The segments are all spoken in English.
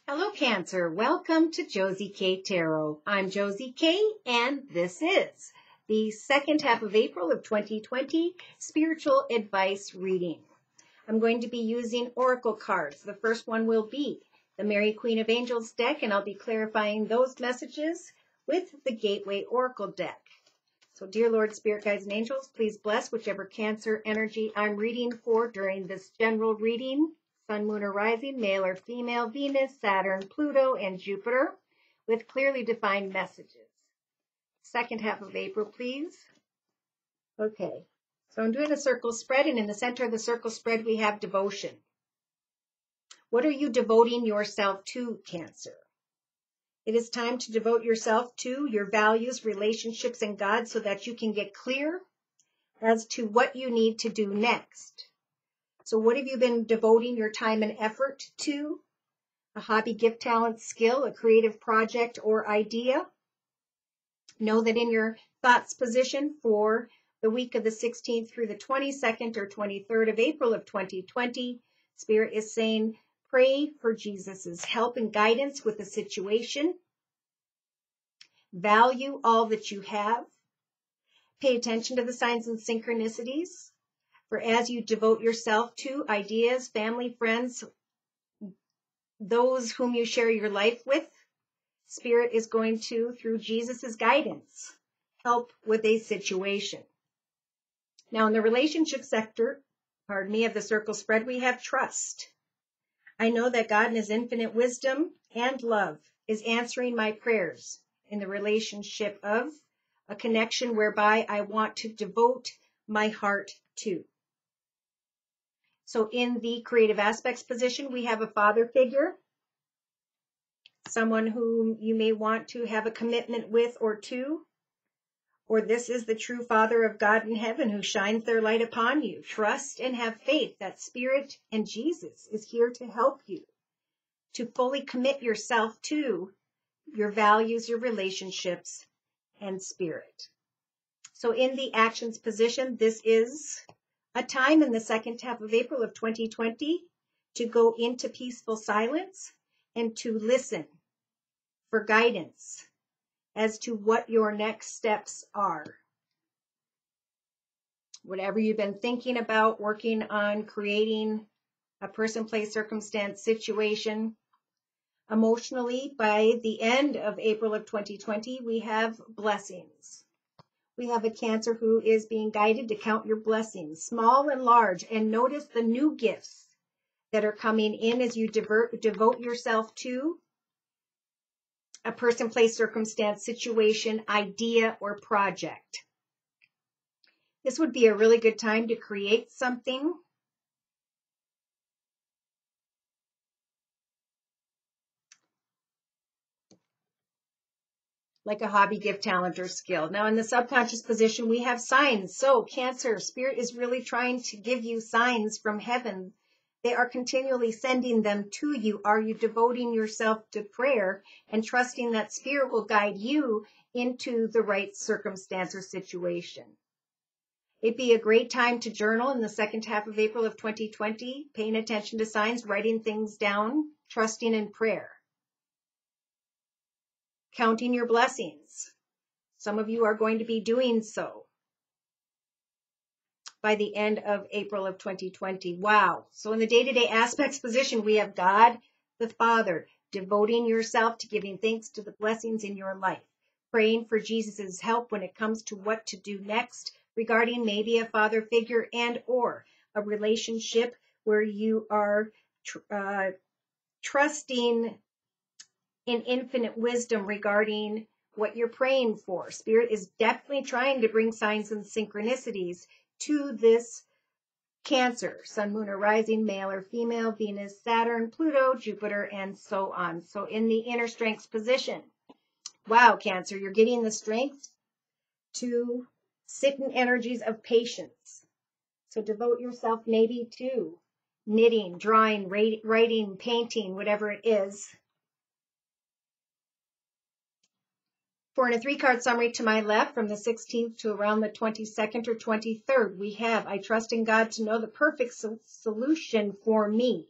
Hello, Cancer. Welcome to Josie K Tarot. I'm Josie K, and this is the second half of April of 2020 spiritual advice reading. I'm going to be using oracle cards. The first one will be the Mary Queen of Angels deck, and I'll be clarifying those messages with the Gateway Oracle deck. So, dear Lord, Spirit Guides, and Angels, please bless whichever Cancer energy I'm reading for during this general reading. Sun, Moon, or Rising, male or female, Venus, Saturn, Pluto, and Jupiter, with clearly defined messages. Second half of April, please. Okay, so I'm doing a circle spread, and in the center of the circle spread, we have devotion. What are you devoting yourself to, Cancer? It is time to devote yourself to your values, relationships, and God so that you can get clear as to what you need to do next. So what have you been devoting your time and effort to? A hobby, gift, talent, skill, a creative project or idea? Know that in your thoughts position for the week of the 16th through the 22nd or 23rd of April of 2020, Spirit is saying, pray for Jesus's help and guidance with the situation. Value all that you have. Pay attention to the signs and synchronicities. For as you devote yourself to ideas, family, friends, those whom you share your life with, Spirit is going to, through Jesus' guidance, help with a situation. Now, in the relationship sector, of the circle spread, we have trust. I know that God in his infinite wisdom and love is answering my prayers in the relationship of a connection whereby I want to devote my heart to. So in the creative aspects position, we have a father figure, someone whom you may want to have a commitment with or to, or this is the true Father of God in heaven who shines their light upon you. Trust and have faith that Spirit and Jesus is here to help you to fully commit yourself to your values, your relationships, and Spirit. So in the actions position, this is a time in the second half of April of 2020 to go into peaceful silence and to listen for guidance as to what your next steps are. Whatever you've been thinking about, working on creating a person, place, circumstance, situation. Emotionally, by the end of April of 2020, we have blessings. We have a Cancer who is being guided to count your blessings, small and large, and notice the new gifts that are coming in as you devote yourself to a person, place, circumstance, situation, idea, or project. This would be a really good time to create something. Like a hobby, gift, talent, or skill. Now, in the subconscious position, we have signs. So, Cancer, Spirit is really trying to give you signs from heaven. They are continually sending them to you. Are you devoting yourself to prayer and trusting that Spirit will guide you into the right circumstance or situation? It'd be a great time to journal in the second half of April of 2020, paying attention to signs, writing things down, trusting in prayer. Counting your blessings. Some of you are going to be doing so by the end of April of 2020. Wow. So in the day-to-day aspects position, we have God, the Father, devoting yourself to giving thanks to the blessings in your life, praying for Jesus's help when it comes to what to do next regarding maybe a father figure and or a relationship where you are trusting in infinite wisdom regarding what you're praying for. Spirit is definitely trying to bring signs and synchronicities to this Cancer, Sun, Moon, or Rising, male or female, Venus, Saturn, Pluto, Jupiter, and so on. So in the inner strengths position, wow, Cancer, you're getting the strength to sit in energies of patience. So devote yourself maybe to knitting, drawing, writing, painting, whatever it is. For in a 3-card summary to my left, from the 16th to around the 22nd or 23rd, we have, I trust in God to know the perfect solution for me.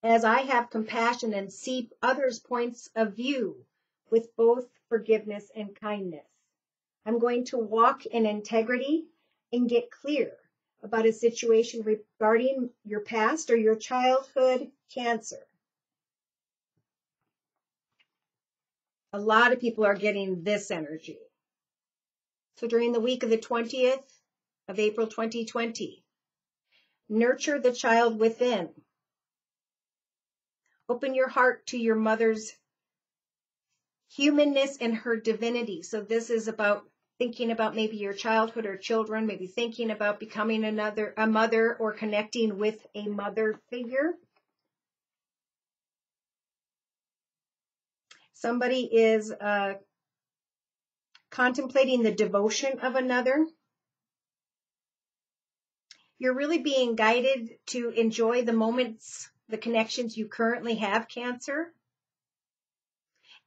as I have compassion and see others' points of view with both forgiveness and kindness. I'm going to walk in integrity and get clear about a situation regarding your past or your childhood cancer. A lot of people are getting this energy. So during the week of the 20th of April 2020, nurture the child within. Open your heart to your mother's humanness and her divinity. So this is about thinking about maybe your childhood or children, maybe thinking about becoming a mother or connecting with a mother figure. Somebody is contemplating the devotion of another. You're really being guided to enjoy the moments, the connections you currently have, Cancer,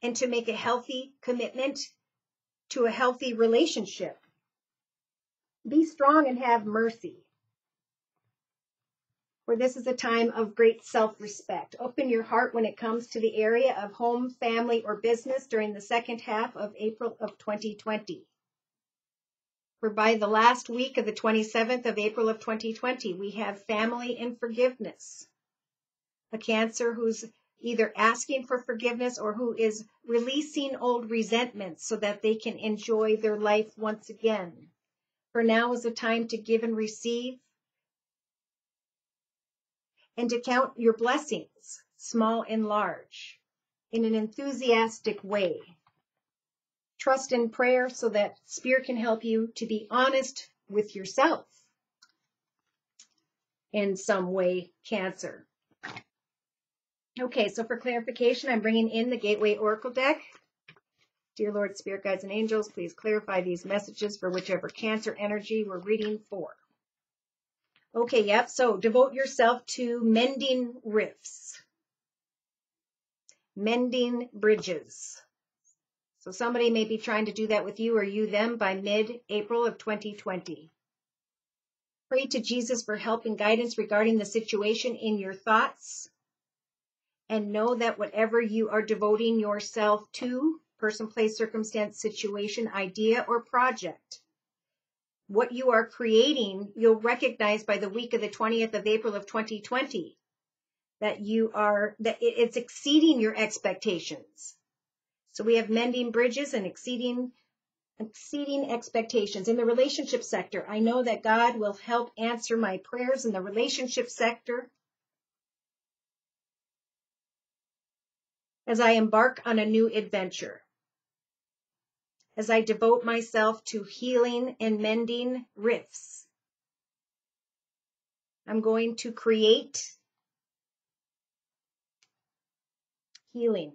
and to make a healthy commitment to a healthy relationship. Be strong and have mercy. For this is a time of great self-respect. Open your heart when it comes to the area of home, family, or business during the second half of April of 2020. For by the last week of the 27th of April of 2020, we have family and forgiveness. A Cancer who's either asking for forgiveness or who is releasing old resentments so that they can enjoy their life once again. For now is a time to give and receive and to count your blessings, small and large, in an enthusiastic way. Trust in prayer so that Spirit can help you to be honest with yourself in some way, Cancer. Okay, so for clarification, I'm bringing in the Gateway Oracle deck. Dear Lord, Spirit, Guides, and Angels, please clarify these messages for whichever Cancer energy we're reading for. Okay, yep, so devote yourself to mending rifts, mending bridges. So somebody may be trying to do that with you or you them by mid-April of 2020. Pray to Jesus for help and guidance regarding the situation in your thoughts. And know that whatever you are devoting yourself to, person, place, circumstance, situation, idea, or project, what you are creating, you'll recognize by the week of the 20th of April of 2020 that it's exceeding your expectations. So we have mending bridges and exceeding expectations. In the relationship sector, I know that God will help answer my prayers in the relationship sector as I embark on a new adventure. As I devote myself to healing and mending rifts, I'm going to create healing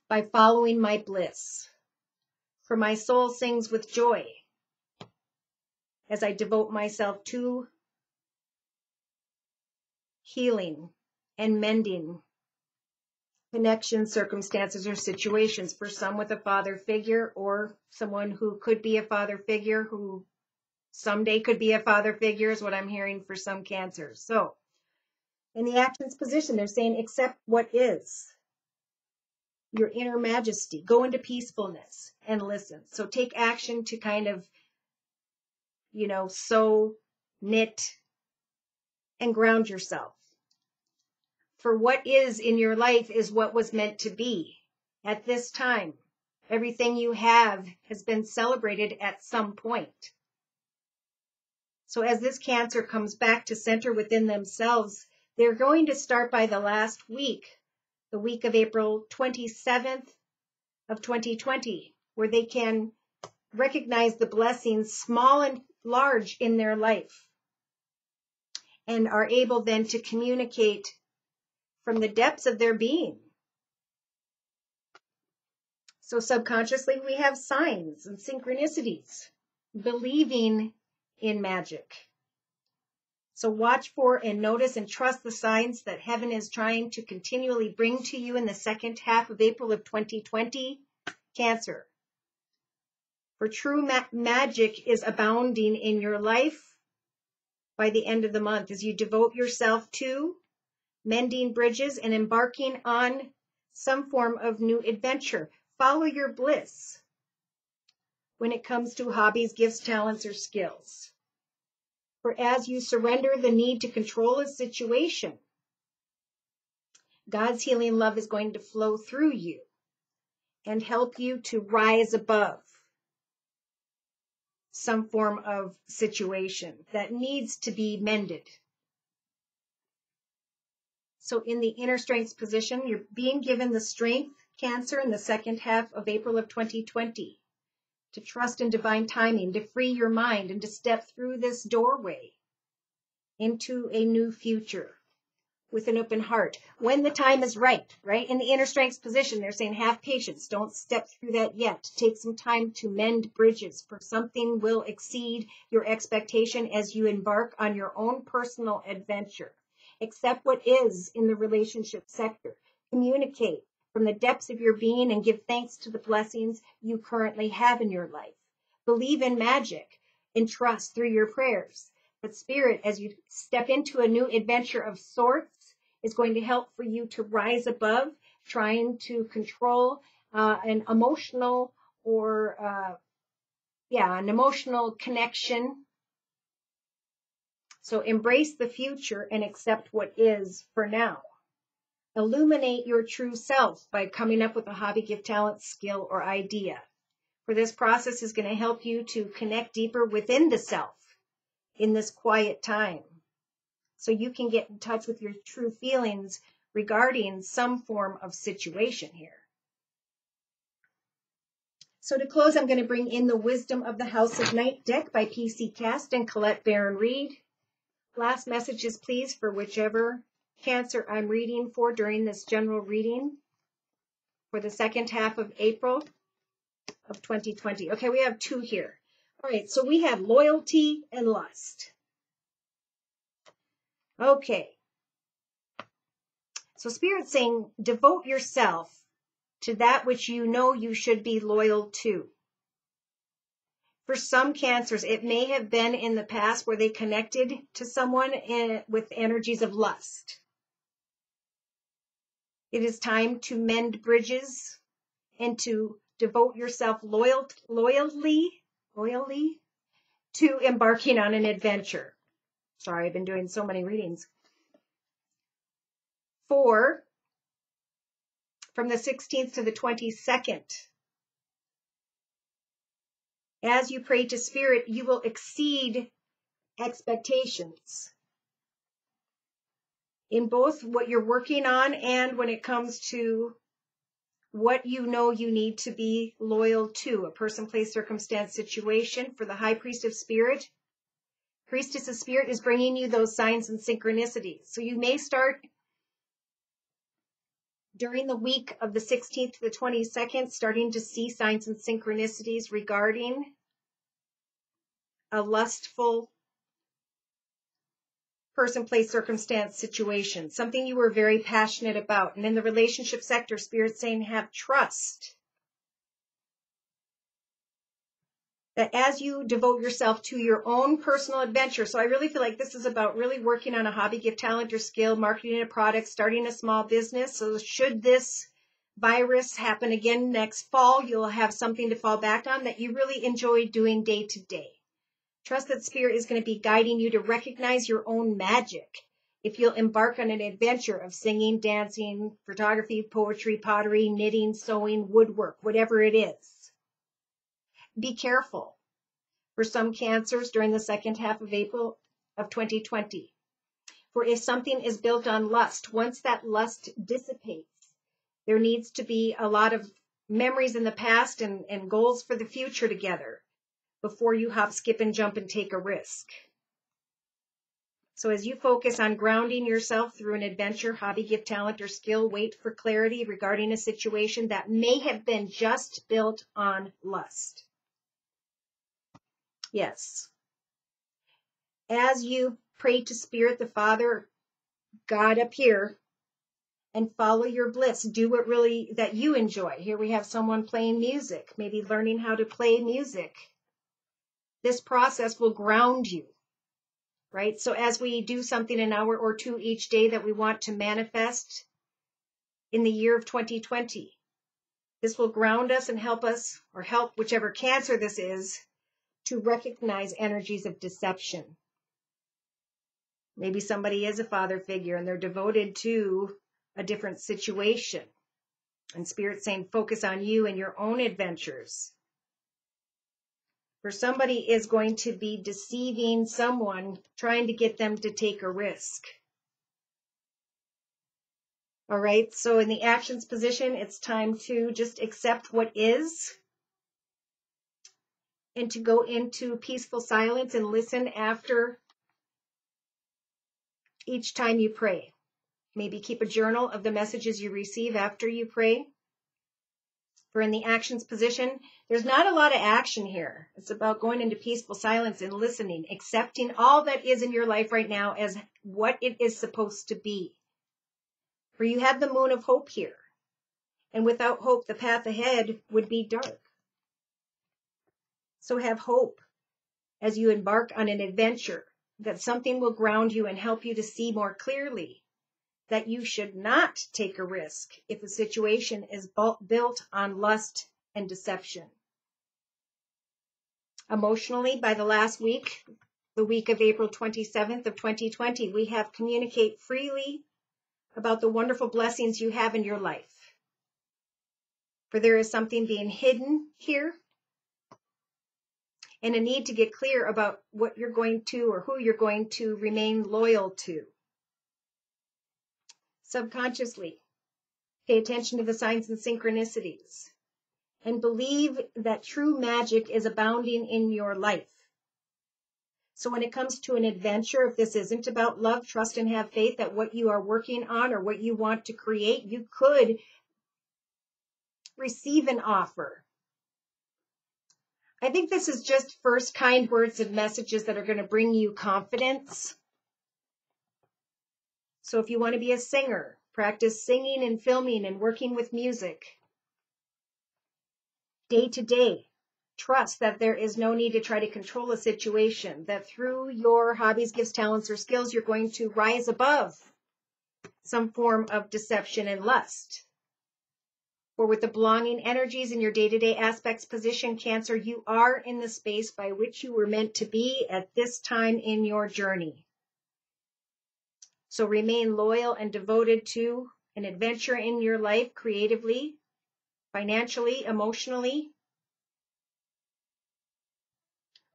by following my bliss. For my soul sings with joy as I devote myself to healing and mending connections, circumstances, or situations. For some with a father figure or someone who could be a father figure, who someday could be a father figure, is what I'm hearing for some Cancers. So in the actions position, they're saying accept what is. Your inner majesty. Go into peacefulness and listen. So take action to kind of, sew, knit, and ground yourself. For what is in your life is what was meant to be at this time. Everything you have has been celebrated at some point. So as this Cancer comes back to center within themselves, they're going to start by the last week, the week of April 27th of 2020, where they can recognize the blessings, small and large, in their life, and are able then to communicate from the depths of their being. So subconsciously, we have signs and synchronicities, believing in magic. So watch for and notice and trust the signs that heaven is trying to continually bring to you in the second half of April of 2020, Cancer. For true magic is abounding in your life by the end of the month as you devote yourself to mending bridges, and embarking on some form of new adventure. Follow your bliss when it comes to hobbies, gifts, talents, or skills. For as you surrender the need to control a situation, God's healing love is going to flow through you and help you to rise above some form of situation that needs to be mended. So in the inner strength position, you're being given the strength, Cancer, in the second half of April of 2020, to trust in divine timing, to free your mind, and to step through this doorway into a new future with an open heart when the time is right? In the inner strength position, they're saying have patience. Don't step through that yet. Take some time to mend bridges, for something will exceed your expectation as you embark on your own personal adventure. Accept what is in the relationship sector. Communicate from the depths of your being and give thanks to the blessings you currently have in your life. Believe in magic and trust through your prayers. But Spirit, as you step into a new adventure of sorts, is going to help for you to rise above trying to control an emotional connection. So embrace the future and accept what is for now. Illuminate your true self by coming up with a hobby, gift, talent, skill, or idea. For this process is going to help you to connect deeper within the self in this quiet time, so you can get in touch with your true feelings regarding some form of situation here. So to close, I'm going to bring in the Wisdom of the House of Night deck by P.C. Cast and Colette Baron Reed. Last messages, please, for whichever Cancer I'm reading for during this general reading for the second half of April of 2020. Okay, we have two here. All right, so we have loyalty and lust. Okay. So Spirit's saying, devote yourself to that which you know you should be loyal to. For some Cancers, it may have been in the past where they connected to someone with energies of lust. It is time to mend bridges and to devote yourself loyally to embarking on an adventure. Sorry, I've been doing so many readings. 4, from the 16th to the 22nd. As you pray to Spirit, you will exceed expectations in both what you're working on and when it comes to what you know you need to be loyal to, a person, place, circumstance, situation. For the High Priest of Spirit, Priestess of Spirit is bringing you those signs and synchronicities. So you may start during the week of the 16th to the 22nd, starting to see signs and synchronicities regarding a lustful person, place, circumstance, situation, something you were very passionate about. And in the relationship sector, Spirit's saying have trust that as you devote yourself to your own personal adventure. So I really feel like this is about really working on a hobby, gift, talent, or skill, marketing a product, starting a small business. So should this virus happen again next fall, you'll have something to fall back on that you really enjoy doing day to day. Trust that Spirit is going to be guiding you to recognize your own magic if you'll embark on an adventure of singing, dancing, photography, poetry, pottery, knitting, sewing, woodwork, whatever it is. Be careful for some Cancers during the second half of April of 2020. For if something is built on lust, once that lust dissipates, there needs to be a lot of memories in the past and goals for the future together before you hop, skip, and jump and take a risk. So as you focus on grounding yourself through an adventure, hobby, gift, talent, or skill, wait for clarity regarding a situation that may have been just built on lust. Yes. As you pray to Spirit, the Father, God up here, and follow your bliss, do what really that you enjoy. Here we have someone playing music, maybe learning how to play music. This process will ground you right? So as we do something an hour or two each day that we want to manifest in the year of 2020, this will ground us and help us, or help whichever cancer this is, to recognize energies of deception. Maybe somebody is a father figure and they're devoted to a different situation. And Spirit's saying, focus on you and your own adventures. For somebody is going to be deceiving someone, trying to get them to take a risk. All right, so in the actions position, it's time to just accept what is and to go into peaceful silence and listen after each time you pray. Maybe keep a journal of the messages you receive after you pray. For in the actions position, there's not a lot of action here. It's about going into peaceful silence and listening, accepting all that is in your life right now as what it is supposed to be. For you have the moon of hope here. And without hope, the path ahead would be dark. So have hope as you embark on an adventure, that something will ground you and help you to see more clearly that you should not take a risk if a situation is built on lust and deception. Emotionally, by the last week, the week of April 27th of 2020, we have communicate freely about the wonderful blessings you have in your life. For there is something being hidden here and a need to get clear about what you're going to or who you're going to remain loyal to. Subconsciously, pay attention to the signs and synchronicities and believe that true magic is abounding in your life. So when it comes to an adventure, if this isn't about love, trust, and have faith that what you are working on or what you want to create, you could receive an offer. I think this is just first kind words and messages that are going to bring you confidence. So if you want to be a singer, practice singing and filming and working with music. Day to day, trust that there is no need to try to control a situation, that through your hobbies, gifts, talents, or skills, you're going to rise above some form of deception and lust. For with the belonging energies in your day-to-day aspects position, Cancer, you are in the space by which you were meant to be at this time in your journey. So remain loyal and devoted to an adventure in your life creatively, financially, emotionally.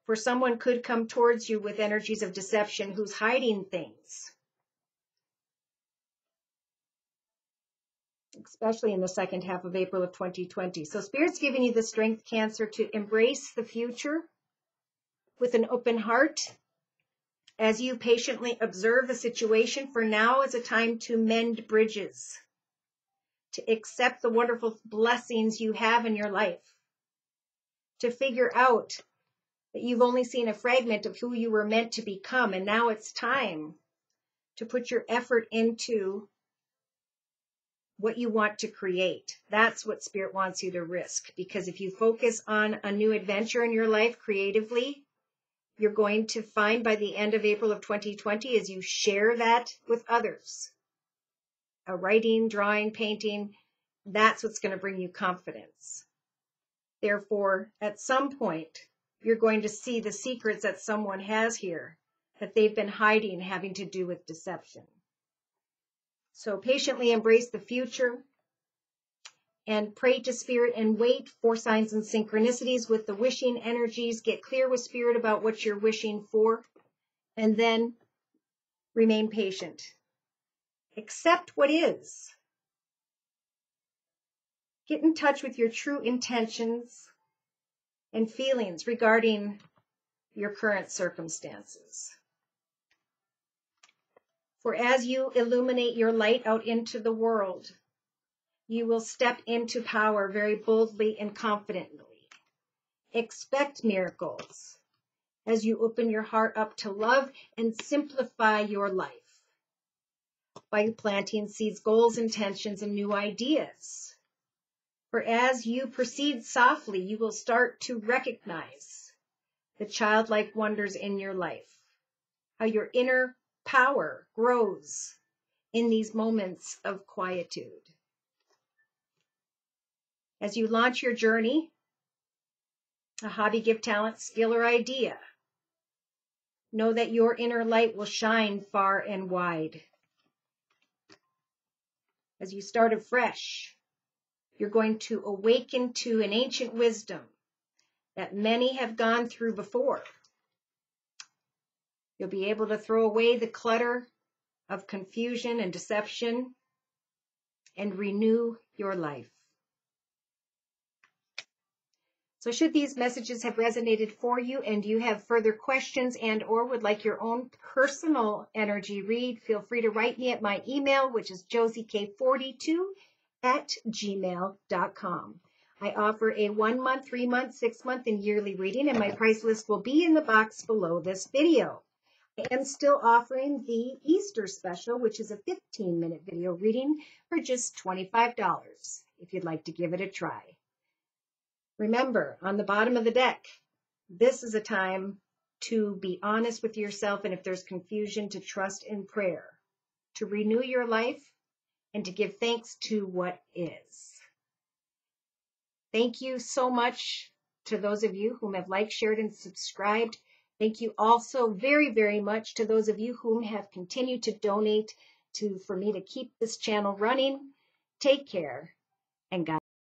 For someone could come towards you with energies of deception who's hiding things, especially in the second half of April of 2020. So Spirit's giving you the strength, Cancer, to embrace the future with an open heart as you patiently observe the situation. For now is a time to mend bridges, to accept the wonderful blessings you have in your life, to figure out that you've only seen a fragment of who you were meant to become, and now it's time to put your effort into what you want to create. That's what Spirit wants you to risk, because if you focus on a new adventure in your life creatively, you're going to find by the end of April of 2020, as you share that with others, writing, drawing, painting, that's what's going to bring you confidence. Therefore, at some point, you're going to see the secrets that someone has here that they've been hiding, having to do with deception. So patiently embrace the future and pray to Spirit and wait for signs and synchronicities with the wishing energies. Get clear with Spirit about what you're wishing for, and then remain patient. Accept what is. Get in touch with your true intentions and feelings regarding your current circumstances. For as you illuminate your light out into the world, you will step into power very boldly and confidently. Expect miracles as you open your heart up to love and simplify your life by planting seeds, goals, intentions, and new ideas. For as you proceed softly, you will start to recognize the childlike wonders in your life. how your inner power grows in these moments of quietude. As you launch your journey, a hobby, gift, talent, skill, or idea, know that your inner light will shine far and wide. As you start afresh, you're going to awaken to an ancient wisdom that many have gone through before. You'll be able to throw away the clutter of confusion and deception and renew your life. So should these messages have resonated for you and you have further questions and or would like your own personal energy read, feel free to write me at my email, which is josiek42@gmail.com. I offer a 1 month, 3 month, 6 month, and yearly reading, and my price list will be in the box below this video. I am still offering the Easter special, which is a 15-minute video reading for just $25 if you'd like to give it a try. Remember, on the bottom of the deck, this is a time to be honest with yourself, and if there's confusion, to trust in prayer, to renew your life, and to give thanks to what is. Thank you so much to those of you whom have liked, shared, and subscribed. Thank you also very, very much to those of you whom have continued to donate for me to keep this channel running. Take care, and God